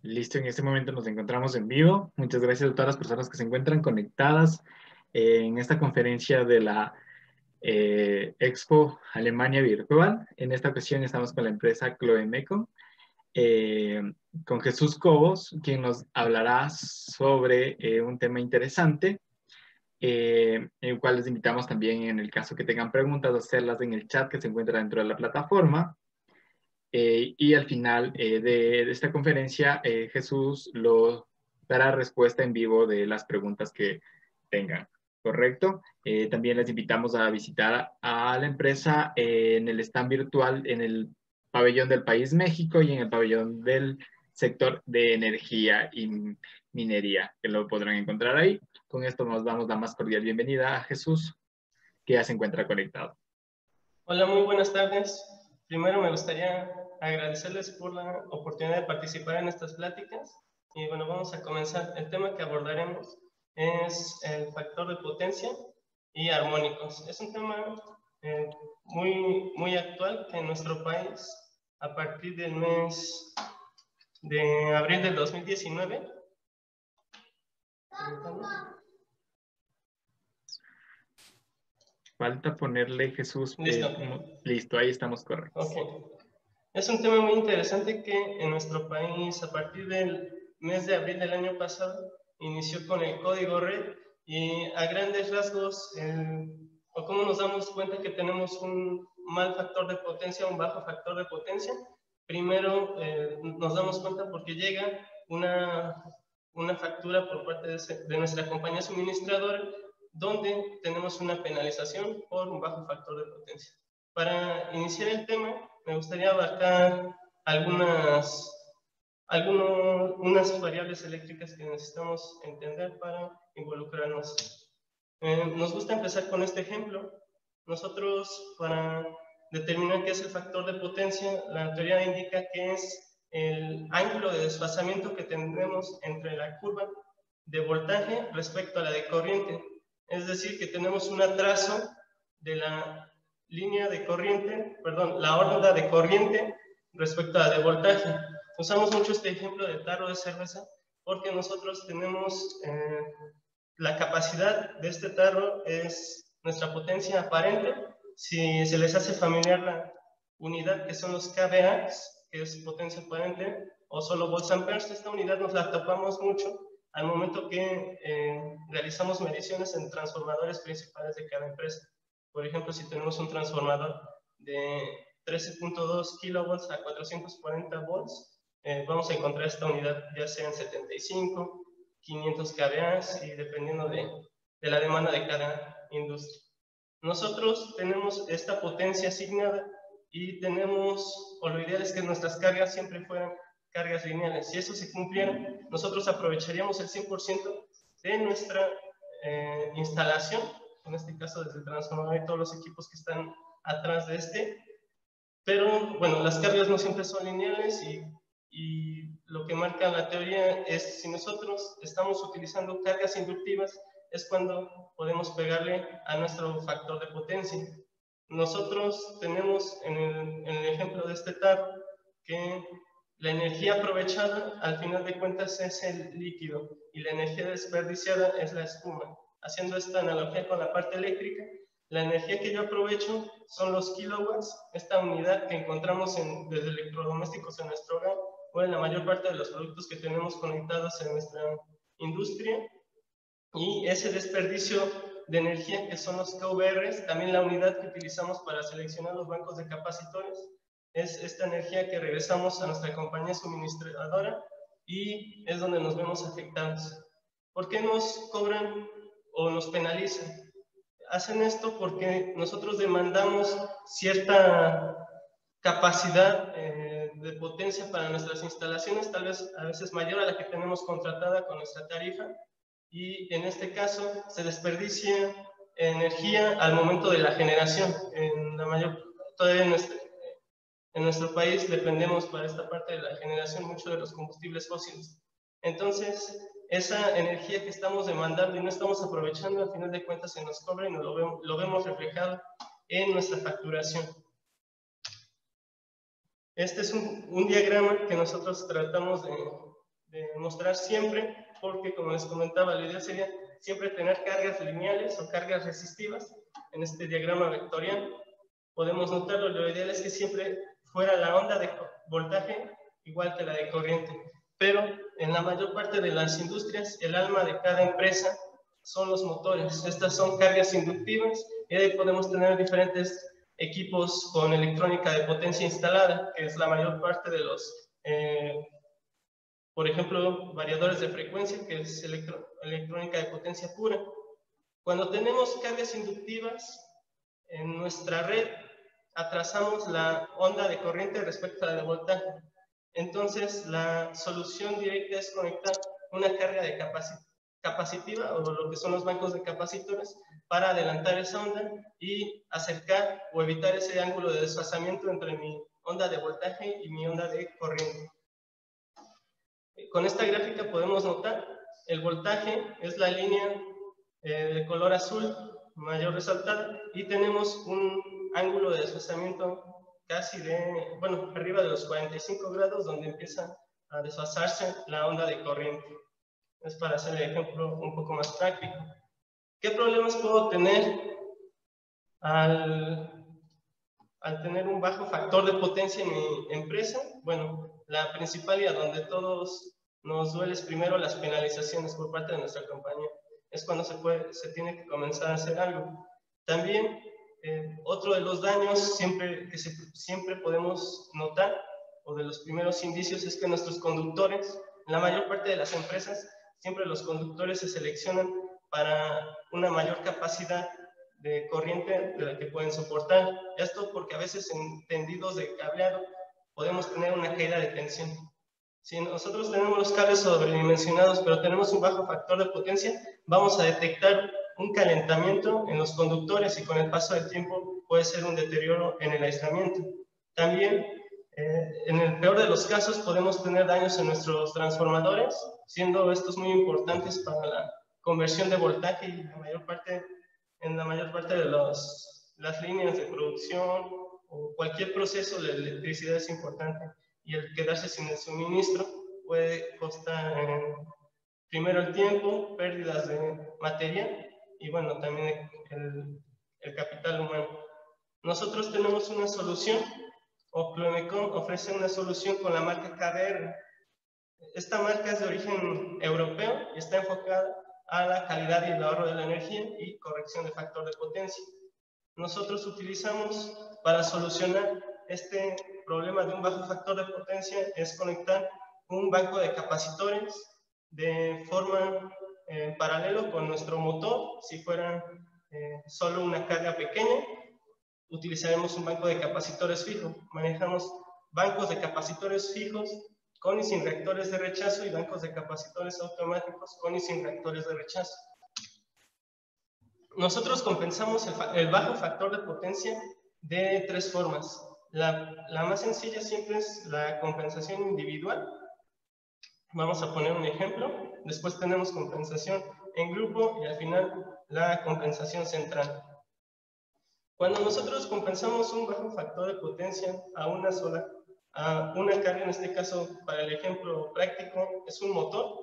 Listo, en este momento nos encontramos en vivo. Muchas gracias a todas las personas que se encuentran conectadas en esta conferencia de la Expo Alemania Virtual. En esta ocasión estamos con la empresa Chloemeco, eh, con Jesús Cobos, quien nos hablará sobre un tema interesante, el cual les invitamos también, en el caso que tengan preguntas, a hacerlas en el chat que se encuentra dentro de la plataforma. Y al final de esta conferencia, Jesús lo dará respuesta en vivo de las preguntas que tengan, ¿correcto? También les invitamos a visitar a la empresa en el stand virtual, en el pabellón del país México y en el pabellón del sector de energía y minería, que lo podrán encontrar ahí. Con esto nos damos la más cordial bienvenida a Jesús, que ya se encuentra conectado. Hola, muy buenas tardes. Primero me gustaría agradecerles por la oportunidad de participar en estas pláticas. Y bueno, vamos a comenzar. El tema que abordaremos es el factor de potencia y armónicos. Es un tema muy actual que en nuestro país, a partir del mes de abril del 2019, Falta ponerle Jesús. Listo. Listo, ahí estamos correctos. Okay. Es un tema muy interesante que en nuestro país, a partir del mes de abril del año pasado, inició con el código red y a grandes rasgos, o cómo nos damos cuenta que tenemos un mal factor de potencia, un bajo factor de potencia. Primero nos damos cuenta porque llega una factura por parte de nuestra compañía suministradora, donde tenemos una penalización por un bajo factor de potencia. Para iniciar el tema, me gustaría abarcar unas variables eléctricas que necesitamos entender para involucrarnos. Nos gusta empezar con este ejemplo. Nosotros, para determinar qué es el factor de potencia, la teoría indica que es el ángulo de desfasamiento que tenemos entre la curva de voltaje respecto a la de corriente. Es decir, que tenemos un atraso de la línea de corriente, perdón, la onda de corriente respecto a la de voltaje. Usamos mucho este ejemplo de tarro de cerveza porque nosotros tenemos la capacidad de este tarro es nuestra potencia aparente. Si se les hace familiar la unidad que son los kVA, que es potencia aparente, o solo volts amperes, esta unidad nos la topamos mucho al momento que realizamos mediciones en transformadores principales de cada empresa. Por ejemplo, si tenemos un transformador de 13.2 kilovolts a 440 volts, vamos a encontrar esta unidad ya sea en 75, 500 kVA y dependiendo de la demanda de cada industria. Nosotros tenemos esta potencia asignada y tenemos, o lo ideal es que nuestras cargas siempre fueran cargas lineales. Si eso se cumpliera, nosotros aprovecharíamos el 100% de nuestra instalación, en este caso desde el transformador y todos los equipos que están atrás de este, pero bueno, las cargas no siempre son lineales y lo que marca la teoría es si nosotros estamos utilizando cargas inductivas es cuando podemos pegarle a nuestro factor de potencia. Nosotros tenemos en el ejemplo de este tarro que la energía aprovechada al final de cuentas es el líquido y la energía desperdiciada es la espuma. Haciendo esta analogía con la parte eléctrica, la energía que yo aprovecho son los kilowatts, esta unidad que encontramos desde electrodomésticos en nuestro hogar o en la mayor parte de los productos que tenemos conectados en nuestra industria. Y ese desperdicio de energía que son los kVRs, también la unidad que utilizamos para seleccionar los bancos de capacitores, es esta energía que regresamos a nuestra compañía suministradora y es donde nos vemos afectados. ¿Por qué nos cobran o nos penalizan? Hacen esto porque nosotros demandamos cierta capacidad de potencia para nuestras instalaciones, tal vez a veces mayor a la que tenemos contratada con nuestra tarifa, y en este caso se desperdicia energía al momento de la generación. Todavía en nuestro país dependemos para esta parte de la generación mucho de los combustibles fósiles. Entonces, esa energía que estamos demandando y no estamos aprovechando, al final de cuentas se nos cobra y lo vemos reflejado en nuestra facturación. Este es un diagrama que nosotros tratamos mostrar siempre, porque como les comentaba, la idea sería siempre tener cargas lineales o cargas resistivas en este diagrama vectorial. Podemos notarlo, lo ideal es que siempre fuera la onda de voltaje igual que la de corriente, pero en la mayor parte de las industrias el alma de cada empresa son los motores. Estas son cargas inductivas y ahí podemos tener diferentes equipos con electrónica de potencia instalada, que es la mayor parte de los, por ejemplo, variadores de frecuencia, que es electrónica de potencia pura. Cuando tenemos cargas inductivas en nuestra red, atrasamos la onda de corriente respecto a la de voltaje. Entonces, la solución directa es conectar una carga de capacitiva, o lo que son los bancos de capacitores, para adelantar esa onda y acercar o evitar ese ángulo de desfasamiento entre mi onda de voltaje y mi onda de corriente. Con esta gráfica podemos notar el voltaje es la línea de color azul mayor resaltada y tenemos un ángulo de desfasamiento casi de, bueno, arriba de los 45 grados, donde empieza a desfasarse la onda de corriente. Es para hacer el ejemplo un poco más práctico. ¿Qué problemas puedo tener al tener un bajo factor de potencia en mi empresa? Bueno, la principal y a donde todos nos duele es primero las penalizaciones por parte de nuestra compañía. Es cuando se tiene que comenzar a hacer algo. También, otro de los daños siempre podemos notar, o de los primeros indicios, es que nuestros conductores, en la mayor parte de las empresas, siempre los conductores se seleccionan para una mayor capacidad de corriente de la que pueden soportar. Esto porque a veces en tendidos de cableado podemos tener una caída de tensión. Si nosotros tenemos los cables sobredimensionados, pero tenemos un bajo factor de potencia, vamos a detectar un calentamiento en los conductores y con el paso del tiempo puede ser un deterioro en el aislamiento. También, en el peor de los casos, podemos tener daños en nuestros transformadores, siendo estos muy importantes para la conversión de voltaje y en la mayor parte de las líneas de producción o cualquier proceso de electricidad es importante. Y el quedarse sin el suministro puede costar primero el tiempo, pérdidas de material y bueno, también el capital humano. Nosotros tenemos una solución, o Ploemecon ofrece una solución con la marca KBR. Esta marca es de origen europeo y está enfocada a la calidad y el ahorro de la energía y corrección de factor de potencia. Nosotros utilizamos para solucionar este problema de un bajo factor de potencia es conectar un banco de capacitores de forma paralelo con nuestro motor. Si fuera solo una carga pequeña, utilizaremos un banco de capacitores fijo. Manejamos bancos de capacitores fijos con y sin reactores de rechazo y bancos de capacitores automáticos con y sin reactores de rechazo. Nosotros compensamos el bajo factor de potencia de tres formas. La más sencilla siempre es la compensación individual. Vamos a poner un ejemplo. Después tenemos compensación en grupo y al final la compensación central. Cuando nosotros compensamos un bajo factor de potencia a una carga, en este caso para el ejemplo práctico es un motor,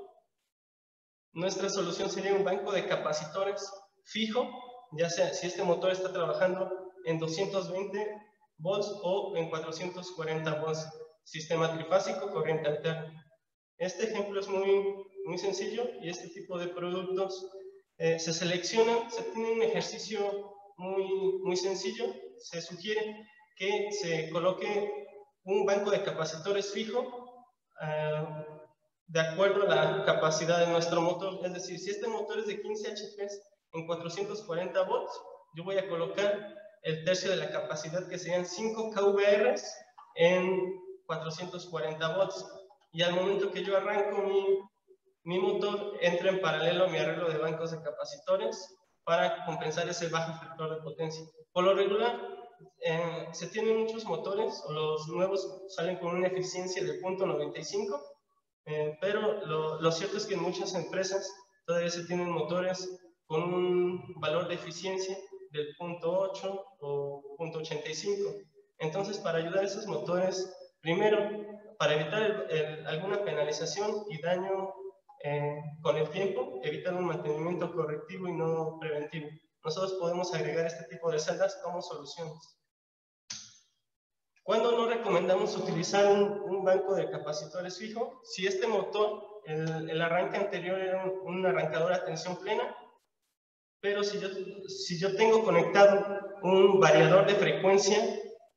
nuestra solución sería un banco de capacitores fijo, ya sea si este motor está trabajando en 220 volts o en 440 volts, sistema trifásico, corriente alterna. Este ejemplo es muy sencillo y este tipo de productos se seleccionan, se tiene un ejercicio muy sencillo. Se sugiere que se coloque un banco de capacitores fijo de acuerdo a la capacidad de nuestro motor. Es decir, si este motor es de 15 HPs en 440 volts, yo voy a colocar el tercio de la capacidad, que serían 5 kVRs en 440 volts. Y al momento que yo arranco mi motor, entra en paralelo mi arreglo de bancos de capacitores para compensar ese bajo factor de potencia. Por lo regular, se tienen muchos motores, o los nuevos salen con una eficiencia de 0.95, pero lo cierto es que en muchas empresas todavía se tienen motores con un valor de eficiencia del 0.8 o 0.85. Entonces, para ayudar a esos motores, primero, para evitar alguna penalización y daño con el tiempo, evitar un mantenimiento correctivo y no preventivo. Nosotros podemos agregar este tipo de celdas como soluciones. ¿Cuándo no recomendamos utilizar un banco de capacitores fijo? Si este motor, el arranque anterior era un arrancador a tensión plena, pero si yo tengo conectado un variador de frecuencia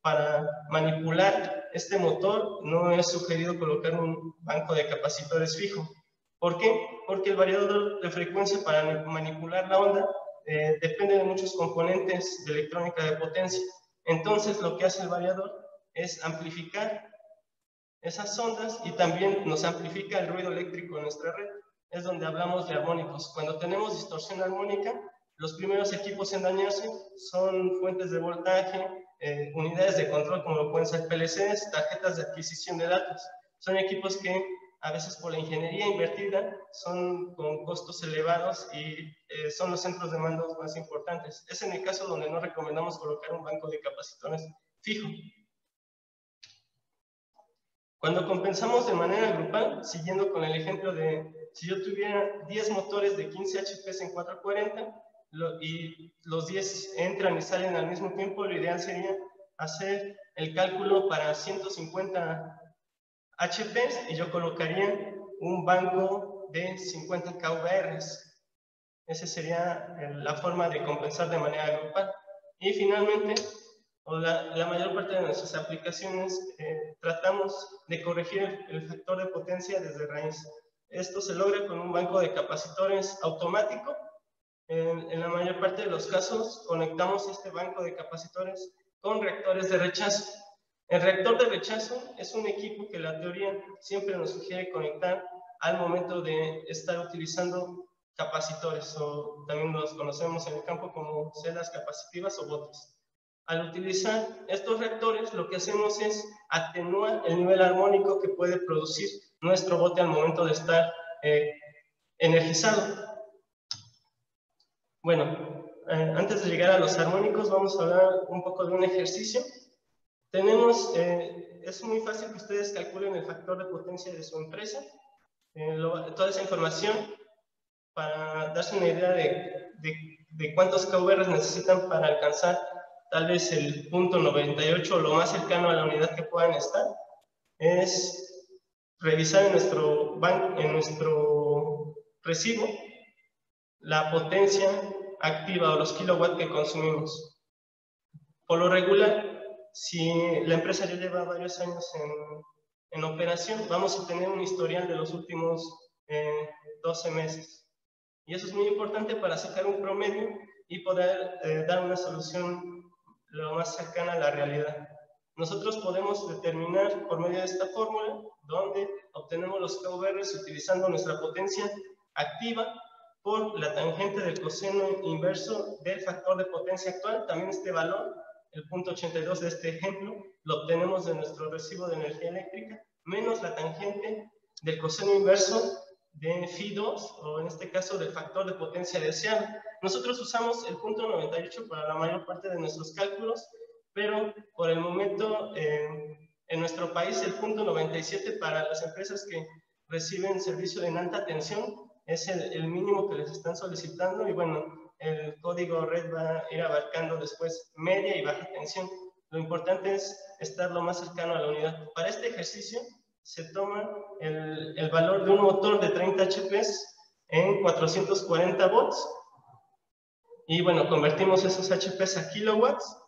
para manipular este motor, no es sugerido colocar un banco de capacitores fijo. ¿Por qué? Porque el variador de frecuencia para manipular la onda depende de muchos componentes de electrónica de potencia. Entonces, lo que hace el variador es amplificar esas ondas y también nos amplifica el ruido eléctrico en nuestra red. Es donde hablamos de armónicos. Cuando tenemos distorsión armónica, los primeros equipos en dañarse son fuentes de voltaje, unidades de control como lo pueden ser PLCs, tarjetas de adquisición de datos. Son equipos que a veces por la ingeniería invertida son con costos elevados y son los centros de mando más importantes. Es en el caso donde no recomendamos colocar un banco de capacitores fijo. Cuando compensamos de manera grupal, siguiendo con el ejemplo de si yo tuviera 10 motores de 15 HPs en 440 y los 10 entran y salen al mismo tiempo, lo ideal sería hacer el cálculo para 150 HPs y yo colocaría un banco de 50 kVRs. Esa sería la forma de compensar de manera grupal. Y finalmente, la mayor parte de nuestras aplicaciones tratamos de corregir el factor de potencia desde raíz. Esto se logra con un banco de capacitores automático. En la mayor parte de los casos conectamos este banco de capacitores con reactores de rechazo. El reactor de rechazo es un equipo que la teoría siempre nos sugiere conectar al momento de estar utilizando capacitores, o también los conocemos en el campo como celdas capacitivas o botes. Al utilizar estos reactores, lo que hacemos es atenuar el nivel armónico que puede producir nuestro bote al momento de estar energizado. Bueno, antes de llegar a los armónicos, vamos a hablar un poco de un ejercicio. Tenemos, es muy fácil que ustedes calculen el factor de potencia de su empresa. Toda esa información para darse una idea de cuántos kVRs necesitan para alcanzar tal vez el punto 98 o lo más cercano a la unidad que puedan estar, es revisar en nuestro recibo la potencia activa o los kilowatts que consumimos. Por lo regular, si la empresa ya lleva varios años en operación, vamos a tener un historial de los últimos 12 meses. Y eso es muy importante para sacar un promedio y poder dar una solución lo más cercana a la realidad. Nosotros podemos determinar por medio de esta fórmula, donde obtenemos los kVRs utilizando nuestra potencia activa por la tangente del coseno inverso del factor de potencia actual. También este valor, el punto 82 de este ejemplo, lo obtenemos de nuestro recibo de energía eléctrica, menos la tangente del coseno inverso de Φ2, o en este caso del factor de potencia deseado. Nosotros usamos el punto 98 para la mayor parte de nuestros cálculos, pero por el momento en nuestro país el punto 97 para las empresas que reciben servicio en alta tensión es el mínimo que les están solicitando, y bueno, el código red va a ir abarcando después media y baja tensión. Lo importante es estar lo más cercano a la unidad. Para este ejercicio se toma el valor de un motor de 30 HPs en 440 volts y bueno, convertimos esos HPs a kilowatts,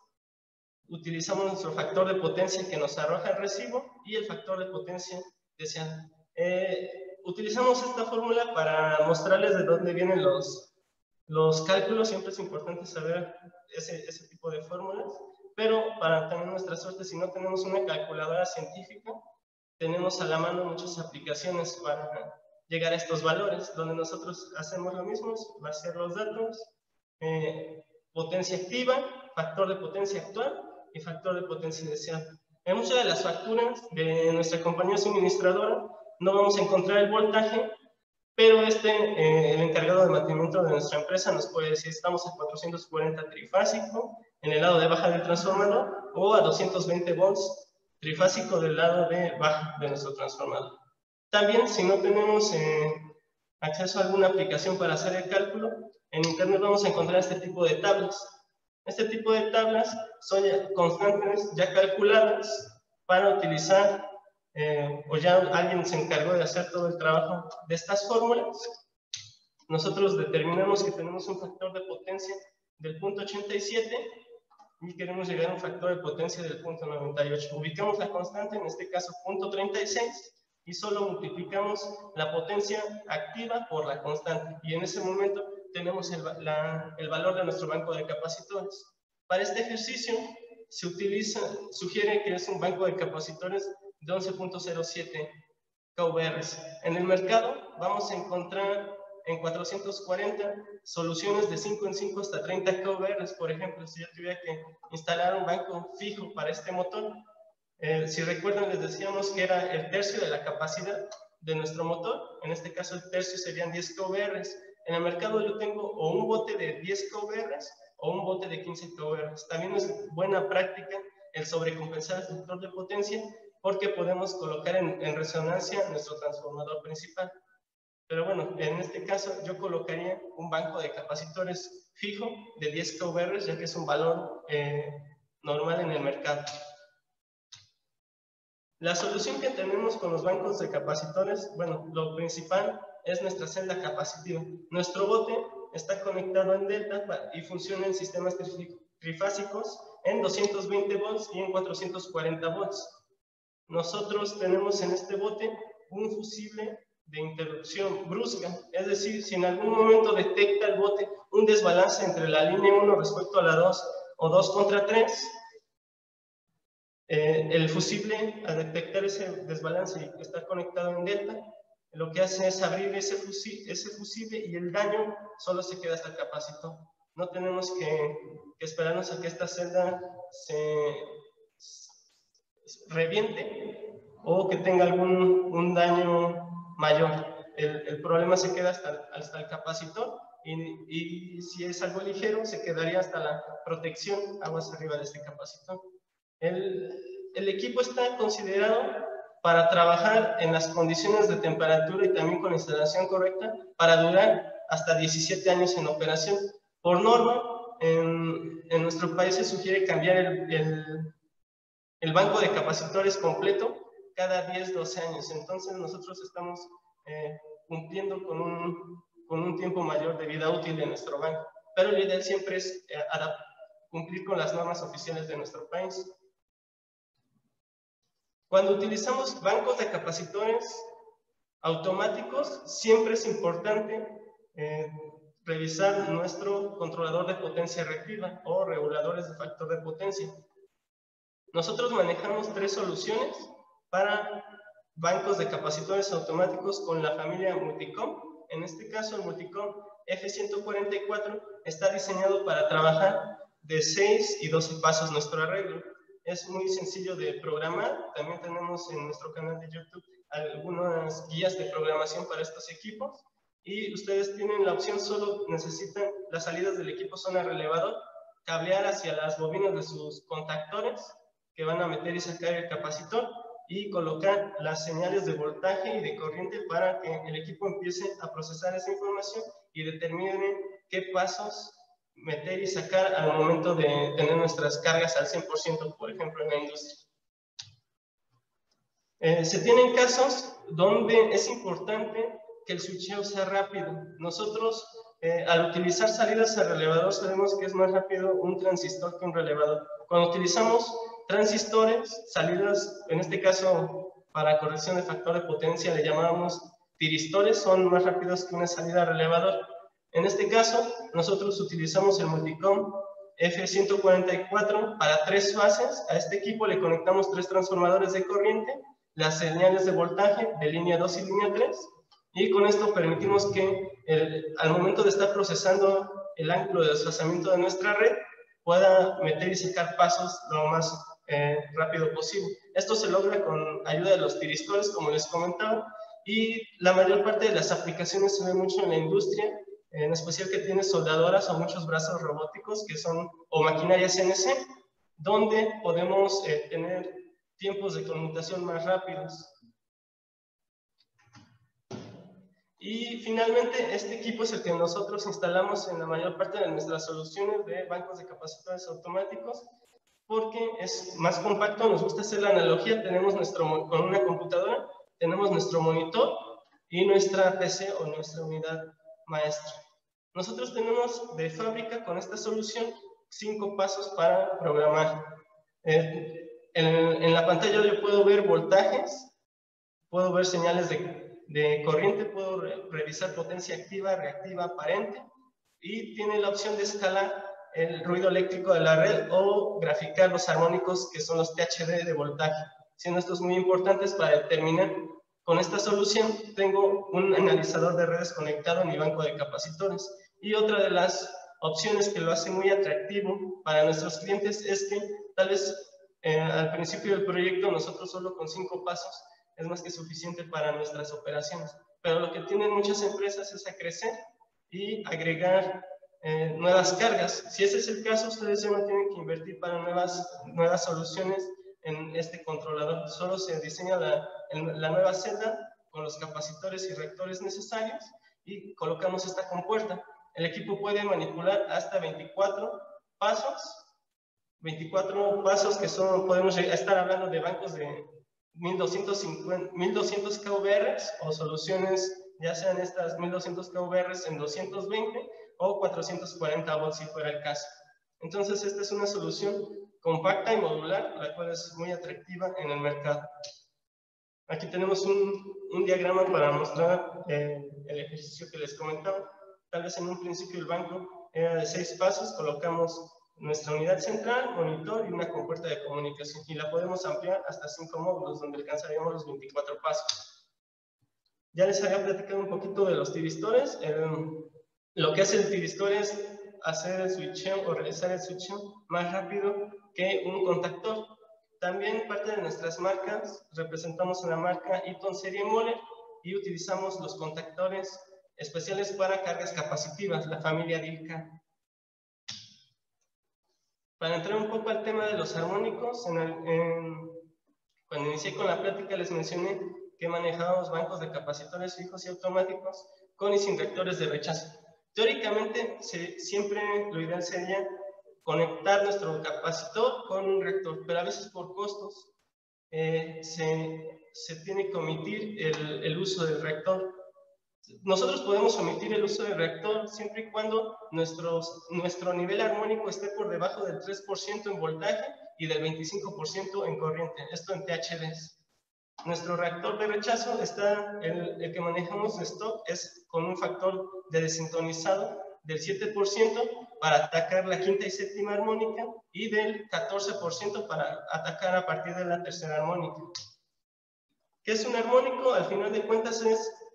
utilizamos nuestro factor de potencia que nos arroja el recibo y el factor de potencia deseado. Utilizamos esta fórmula para mostrarles de dónde vienen los cálculos. Siempre es importante saber ese tipo de fórmulas, pero para tener nuestra suerte, si no tenemos una calculadora científica, tenemos a la mano muchas aplicaciones para llegar a estos valores, donde nosotros hacemos lo mismo, vaciar los datos, potencia activa, factor de potencia actual y factor de potencia deseado. En muchas de las facturas de nuestra compañía suministradora no vamos a encontrar el voltaje, pero el encargado de mantenimiento de nuestra empresa nos puede decir estamos a 440 trifásico en el lado de baja del transformador o a 220 volts trifásico del lado de baja de nuestro transformador. También, si no tenemos acceso a alguna aplicación para hacer el cálculo, en internet vamos a encontrar este tipo de tablas. Este tipo de tablas son constantes ya calculadas para utilizar, o ya alguien se encargó de hacer todo el trabajo de estas fórmulas. Nosotros determinamos que tenemos un factor de potencia del 0.87 y queremos llegar a un factor de potencia del 0.98. Ubicamos la constante, en este caso 0.36, y solo multiplicamos la potencia activa por la constante. Y en ese momento tenemos el valor de nuestro banco de capacitores. Para este ejercicio se sugiere que es un banco de capacitores de 11.07 kVR. En el mercado vamos a encontrar en 440 soluciones de 5 en 5 hasta 30 kVR. Por ejemplo, si yo tuviera que instalar un banco fijo para este motor, si recuerdan, les decíamos que era el tercio de la capacidad de nuestro motor. En este caso, el tercio serían 10 kVR. En el mercado yo tengo o un bote de 10 kVR o un bote de 15 kVR. También es buena práctica el sobrecompensar el factor de potencia, porque podemos colocar en resonancia nuestro transformador principal. Pero bueno, en este caso yo colocaría un banco de capacitores fijo de 10 kVR, ya que es un valor normal en el mercado. La solución que tenemos con los bancos de capacitores, bueno, lo principal es nuestra celda capacitiva. Nuestro bote está conectado en delta y funciona en sistemas trifásicos en 220 volts y en 440 volts. Nosotros tenemos en este bote un fusible de interrupción brusca, es decir, si en algún momento detecta el bote un desbalance entre la línea 1 respecto a la 2 o 2 contra 3, el fusible, al detectar ese desbalance y estar conectado en delta, lo que hace es abrir ese fusible y el daño solo se queda hasta el capacitor. No tenemos que esperarnos a que esta celda se reviente o que tenga un daño mayor. El problema se queda hasta el capacitor y si es algo ligero se quedaría hasta la protección aguas arriba de este capacitor. El equipo está considerado para trabajar en las condiciones de temperatura y también con la instalación correcta para durar hasta 17 años en operación. Por norma, en nuestro país se sugiere cambiar el banco de capacitores completo cada 10-12 años. Entonces nosotros estamos cumpliendo con un tiempo mayor de vida útil de nuestro banco. Pero lo ideal siempre es cumplir con las normas oficiales de nuestro país. Cuando utilizamos bancos de capacitores automáticos, siempre es importante revisar nuestro controlador de potencia reactiva o reguladores de factor de potencia. Nosotros manejamos 3 soluciones para bancos de capacitores automáticos con la familia Multicom. En este caso, el Multicom F144 está diseñado para trabajar de 6 y 12 pasos nuestro arreglo. Es muy sencillo de programar. También tenemos en nuestro canal de YouTube algunas guías de programación para estos equipos. Y ustedes tienen la opción, solo necesitan, las salidas del equipo son a relevador, cablear hacia las bobinas de sus contactores que van a meter y sacar el capacitor y colocar las señales de voltaje y de corriente para que el equipo empiece a procesar esa información y determine qué pasos meter y sacar al momento de tener nuestras cargas al 100%, por ejemplo, en la industria. Se tienen casos donde es importante que el switcheo sea rápido. Nosotros, al utilizar salidas a relevador, sabemos que es más rápido un transistor que un relevador. Cuando utilizamos transistores, salidas, en este caso, para corrección de factor de potencia, le llamábamos tiristores, son más rápidos que una salida a relevador. En este caso, nosotros utilizamos el Multicom F144 para 3 fases. A este equipo le conectamos 3 transformadores de corriente, las señales de voltaje de línea 2 y línea 3, y con esto permitimos que al momento de estar procesando el ángulo de desfasamiento de nuestra red, pueda meter y sacar pasos lo más rápido posible. Esto se logra con ayuda de los tiristores, como les comentaba, y la mayor parte de las aplicaciones se ve mucho en la industria, en especial que tiene soldadoras o muchos brazos robóticos que son, o maquinaria CNC, donde podemos tener tiempos de conmutación más rápidos. Y finalmente, este equipo es el que nosotros instalamos en la mayor parte de nuestras soluciones de bancos de capacitores automáticos, porque es más compacto, nos gusta hacer la analogía, tenemos con una computadora, tenemos nuestro monitor y nuestra PC o nuestra unidad maestra. Nosotros tenemos de fábrica con esta solución 5 pasos para programar. En la pantalla yo puedo ver voltajes, puedo ver señales de corriente, puedo revisar potencia activa, reactiva, aparente, y tiene la opción de escalar el ruido eléctrico de la red o graficar los armónicos, que son los THD de voltaje, siendo estos muy importantes para determinar. Con esta solución tengo un analizador de redes conectado en mi banco de capacitores, y otra de las opciones que lo hace muy atractivo para nuestros clientes es que tal vez al principio del proyecto nosotros solo con 5 pasos es más que suficiente para nuestras operaciones, pero lo que tienen muchas empresas es a crecer y agregar nuevas cargas. Si ese es el caso, ustedes ya no tienen que invertir para nuevas soluciones en este controlador. Solo se diseña la nueva celda con los capacitores y reactores necesarios y colocamos esta compuerta. El equipo puede manipular hasta 24 pasos que son, podemos estar hablando de bancos de 1200 kVRs o soluciones, ya sean estas 1200 kVRs en 220 o 440 volts si fuera el caso. Entonces esta es una solución compacta y modular, la cual es muy atractiva en el mercado. Aquí tenemos un diagrama para mostrar el ejercicio que les comentaba. Tal vez en un principio el banco era de 6 pasos, colocamos nuestra unidad central, monitor y una compuerta de comunicación, y la podemos ampliar hasta 5 módulos, donde alcanzaríamos los 24 pasos. Ya les había platicado un poquito de los tiristores. Lo que hace el tiristor es hacer el switcheo o realizar el switcheo más rápido que un contactor. También parte de nuestras marcas, representamos una marca Eaton Serie Moller y utilizamos los contactores especiales para cargas capacitivas, la familia DILCA. Para entrar un poco al tema de los armónicos, cuando inicié con la plática les mencioné que manejábamos bancos de capacitores fijos y automáticos con y sin reactores de rechazo. Teóricamente, siempre lo ideal sería conectar nuestro capacitor con un reactor, pero a veces por costos se tiene que omitir el uso del reactor. Nosotros podemos omitir el uso del reactor siempre y cuando nuestro nivel armónico esté por debajo del 3% en voltaje y del 25% en corriente, esto en THDs. Nuestro reactor de rechazo el que manejamos de stock es con un factor de desintonizado del 7% para atacar la quinta y séptima armónica y del 14% para atacar a partir de la tercera armónica. ¿Qué es un armónico? Al final de cuentas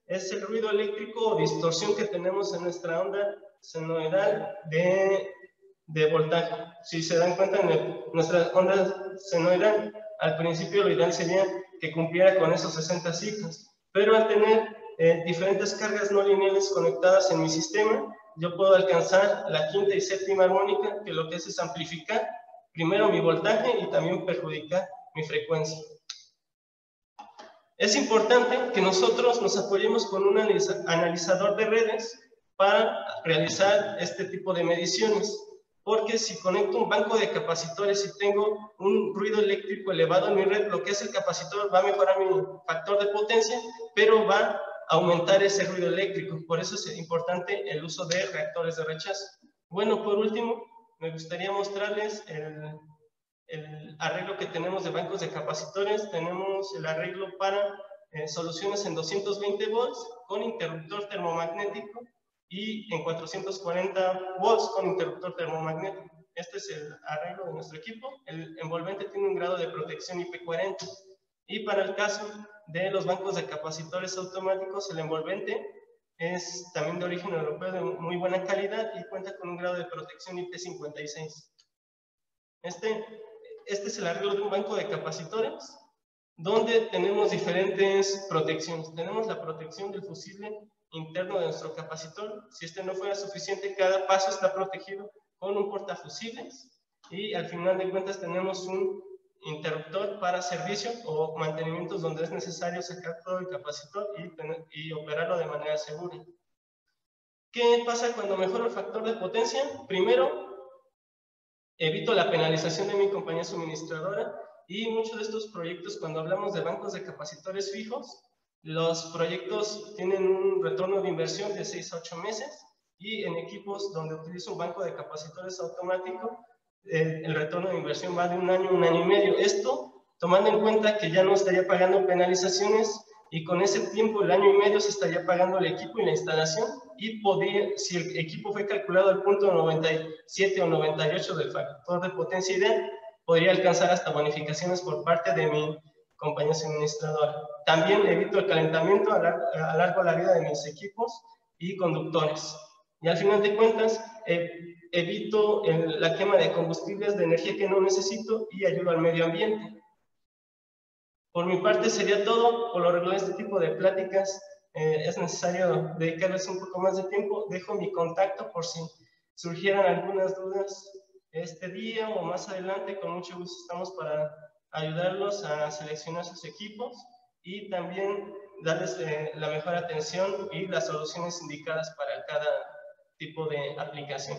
es el ruido eléctrico o distorsión que tenemos en nuestra onda senoidal de voltaje. Si se dan cuenta, en nuestra onda senoidal, al principio lo ideal sería que cumpliera con esos 60 ciclos, pero al tener diferentes cargas no lineales conectadas en mi sistema, yo puedo alcanzar la quinta y séptima armónica, que lo que hace es amplificar primero mi voltaje y también perjudicar mi frecuencia. Es importante que nosotros nos apoyemos con un analizador de redes para realizar este tipo de mediciones, porque si conecto un banco de capacitores y tengo un ruido eléctrico elevado en mi red, lo que hace el capacitor va a mejorar mi factor de potencia, pero va a aumentar ese ruido eléctrico. Por eso es importante el uso de reactores de rechazo. Bueno, por último, me gustaría mostrarles el arreglo que tenemos de bancos de capacitores. Tenemos el arreglo para soluciones en 220 volts con interruptor termomagnético y en 440 volts con interruptor termomagnético. Este es el arreglo de nuestro equipo. El envolvente tiene un grado de protección IP40. Y para el caso de los bancos de capacitores automáticos, el envolvente es también de origen europeo de muy buena calidad y cuenta con un grado de protección IP56. Este es el arreglo de un banco de capacitores donde tenemos diferentes protecciones. Tenemos la protección del fusible interno de nuestro capacitor. Si este no fuera suficiente, cada paso está protegido con un portafusibles y al final de cuentas tenemos un interruptor para servicio o mantenimientos donde es necesario sacar todo el capacitor y operarlo de manera segura. ¿Qué pasa cuando mejoro el factor de potencia? Primero, evito la penalización de mi compañía suministradora y muchos de estos proyectos, cuando hablamos de bancos de capacitores fijos, los proyectos tienen un retorno de inversión de 6 a 8 meses y en equipos donde utilizo un banco de capacitores automático, el retorno de inversión va de un año y medio. Esto tomando en cuenta que ya no estaría pagando penalizaciones y con ese tiempo, el año y medio, se estaría pagando el equipo y la instalación y podría, si el equipo fue calculado al punto 97 o 98 del factor de potencia ideal, podría alcanzar hasta bonificaciones por parte de mi compañía suministradora. También evito el calentamiento, alargo la vida de mis equipos y conductores. Y al final de cuentas, evito la quema de combustibles, de energía que no necesito y ayudo al medio ambiente. Por mi parte sería todo. Por lo regular, este tipo de pláticas es necesario dedicarles un poco más de tiempo. Dejo mi contacto por si surgieran algunas dudas este día o más adelante. Con mucho gusto estamos para ayudarlos a seleccionar sus equipos y también darles la mejor atención y las soluciones indicadas para cada tipo de aplicación.